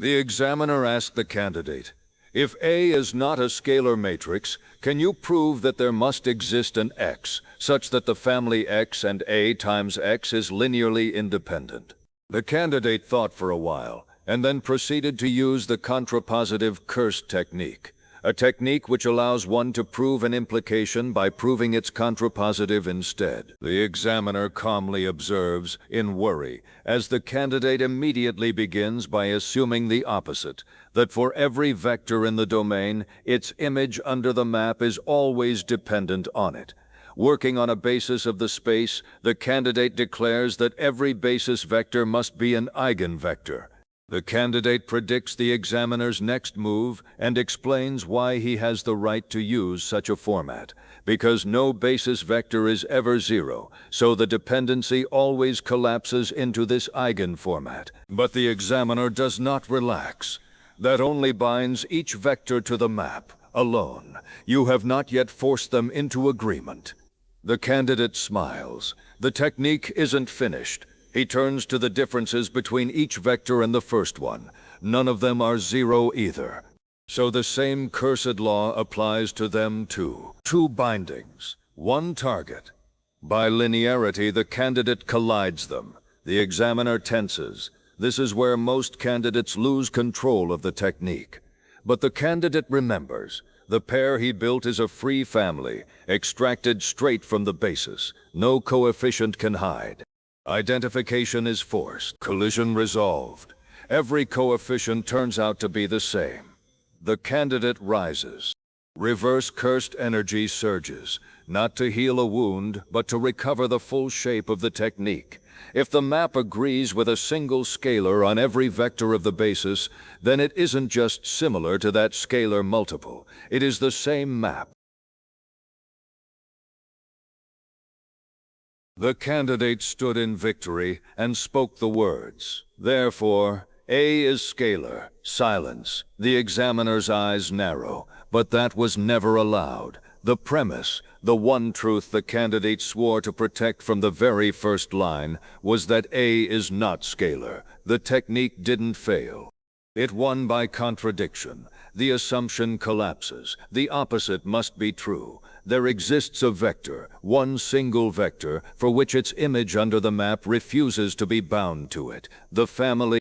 The examiner asked the candidate, if A is not a scalar matrix, can you prove that there must exist an X, such that the family X and A times X is linearly independent? The candidate thought for a while, and then proceeded to use the contrapositive curse technique, a technique which allows one to prove an implication by proving its contrapositive instead. The examiner calmly observes, in worry, as the candidate immediately begins by assuming the opposite, that for every vector in the domain, its image under the map is always dependent on it. Working on a basis of the space, the candidate declares that every basis vector must be an eigenvector. The candidate predicts the examiner's next move and explains why he has the right to use such a format. Because no basis vector is ever zero, so the dependency always collapses into this eigenformat. But the examiner does not relax. That only binds each vector to the map, alone. You have not yet forced them into agreement. The candidate smiles. The technique isn't finished. He turns to the differences between each vector and the first one. None of them are zero either. So the same cursed law applies to them too. Two bindings, one target. By linearity, the candidate collides them. The examiner tenses. This is where most candidates lose control of the technique. But the candidate remembers. The pair he built is a free family, extracted straight from the basis. No coefficient can hide. Identification is forced, collision resolved. Every coefficient turns out to be the same. The candidate rises. Reverse cursed energy surges, not to heal a wound, but to recover the full shape of the technique. If the map agrees with a single scalar on every vector of the basis, then it isn't just similar to that scalar multiple. It is the same map. The candidate stood in victory and spoke the words. Therefore, A is scalar. Silence. The examiner's eyes narrow. But that was never allowed. The premise, the one truth the candidate swore to protect from the very first line, was that A is not scalar. The technique didn't fail. It won by contradiction. The assumption collapses. The opposite must be true. There exists a vector, one single vector, for which its image under the map refuses to be bound to it. The family